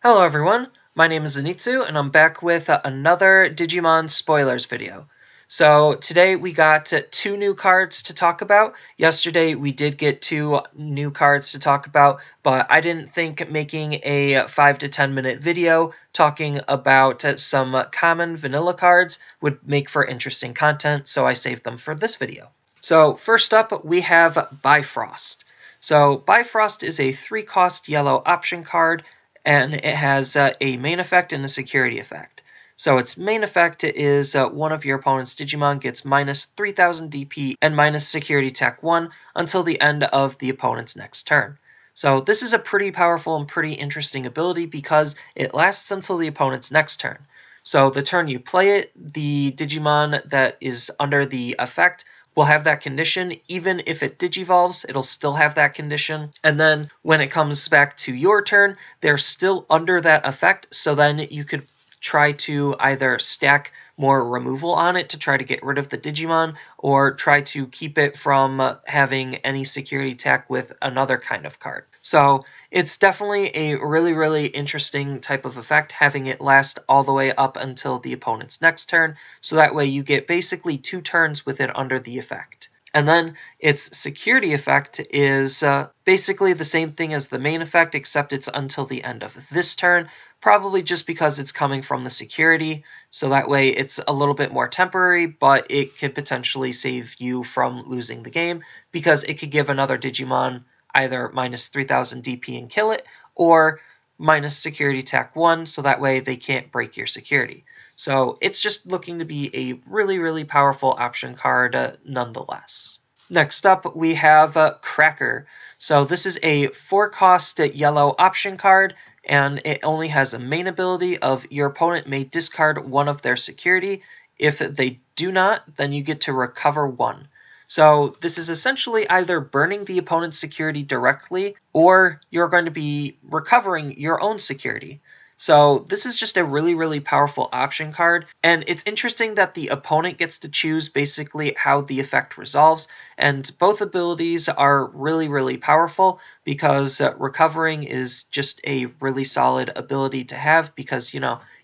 Hello everyone, my name is Zenitsu and I'm back with another Digimon spoilers video. So today we got two new cards to talk about. Yesterday we did get two new cards to talk about, but I didn't think making a 5 to 10 minute video talking about some common vanilla cards would make for interesting content, so I saved them for this video. So first up we have Bifrost. So Bifrost is a 3-cost yellow option card, and it has a main effect and a security effect. So its main effect is one of your opponent's Digimon gets minus 3000 DP and minus security tech 1 until the end of the opponent's next turn. So this is a pretty powerful and pretty interesting ability because it lasts until the opponent's next turn. So the turn you play it, the Digimon that is under the effect will have that condition. Even if it digivolves, it'll still have that condition. And then when it comes back to your turn, they're still under that effect, so then you could try to either stack more removal on it to try to get rid of the Digimon, or try to keep it from having any security tech with another kind of card. So it's definitely a really interesting type of effect, having it last all the way up until the opponent's next turn, so that way you get basically 2 turns with it under the effect. And then its security effect is basically the same thing as the main effect, except it's until the end of this turn, probably just because it's coming from the security, so that way it's a little bit more temporary, but it could potentially save you from losing the game, because it could give another Digimon either minus 3000 DP and kill it, or minus security tech 1, so that way they can't break your security. So it's just looking to be a really powerful option card nonetheless. Next up, we have Cracker. So this is a 4-cost yellow option card, and it only has a main ability of your opponent may discard one of their security. If they do not, then you get to recover 1. So this is essentially either burning the opponent's security directly, or you're going to be recovering your own security. So this is just a really powerful option card, and it's interesting that the opponent gets to choose basically how the effect resolves, and both abilities are really powerful because recovering is just a really solid ability to have because,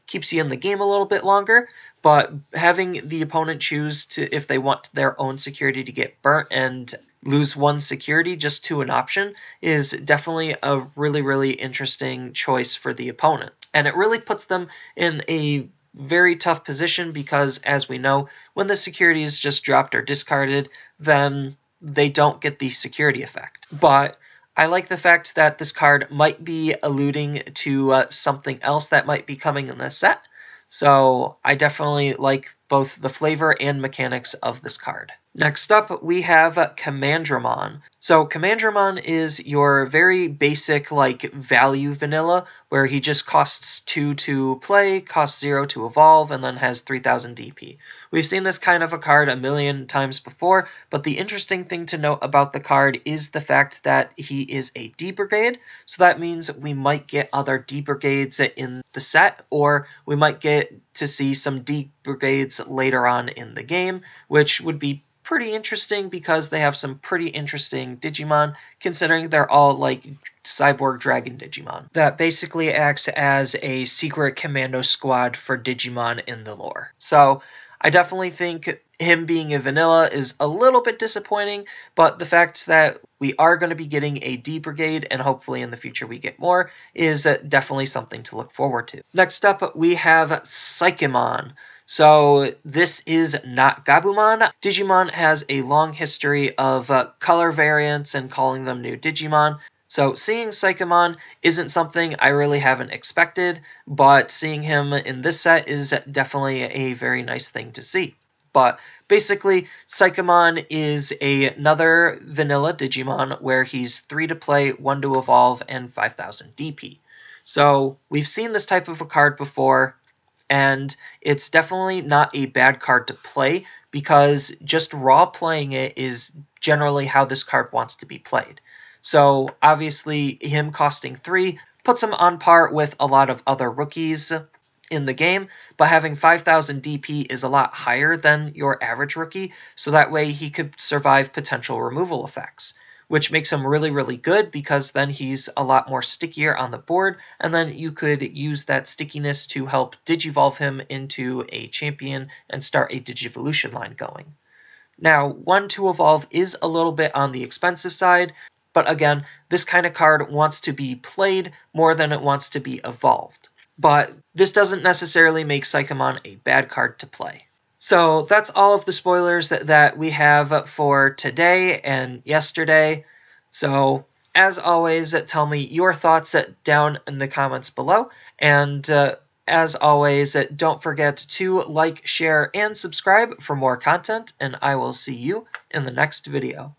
keeps you in the game a little bit longer, but having the opponent choose to if they want their own security to get burnt and lose 1 security just to an option is definitely a really interesting choice for the opponent. And it really puts them in a very tough position because, as we know, when the security is just dropped or discarded, then they don't get the security effect. But I like the fact that this card might be alluding to something else that might be coming in the set. So I definitely like both the flavor and mechanics of this card. Next up, we have Commandramon. So Commandramon is your very basic value vanilla, where he just costs 2 to play, costs 0 to evolve, and then has 3000 DP. We've seen this kind of a card a million times before, but the interesting thing to note about the card is the fact that he is a D Brigade, so that means we might get other D Brigades in the set, or we might get to see some D Brigades later on in the game, which would be pretty interesting because they have some pretty interesting Digimon, considering they're all cyborg dragon Digimon. That basically acts as a secret commando squad for Digimon in the lore. So I definitely think him being a vanilla is a little bit disappointing, but the fact that we are going to be getting a D Brigade, and hopefully in the future we get more, is definitely something to look forward to. Next up, we have Psychomon. So this is not Gabumon. Digimon has a long history of color variants and calling them new Digimon. So seeing Psychomon isn't something I really haven't expected, but seeing him in this set is definitely a very nice thing to see. But basically, Psychomon is another vanilla Digimon where he's 3 to play, 1 to evolve, and 5000 DP. So we've seen this type of a card before, and it's definitely not a bad card to play because just raw playing it is generally how this card wants to be played. So obviously him costing 3 puts him on par with a lot of other rookies in the game, but having 5000 DP is a lot higher than your average rookie, so that way he could survive potential removal effects. which makes him really, really good because then he's a lot more stickier on the board, and then you could use that stickiness to help Digivolve him into a champion and start a Digivolution line going. Now, 1 to evolve is a little bit on the expensive side, but again, this kind of card wants to be played more than it wants to be evolved. But this doesn't necessarily make Psychomon a bad card to play. So that's all of the spoilers that we have for today and yesterday. So as always, tell me your thoughts down in the comments below. And as always, don't forget to like, share, and subscribe for more content. And I will see you in the next video.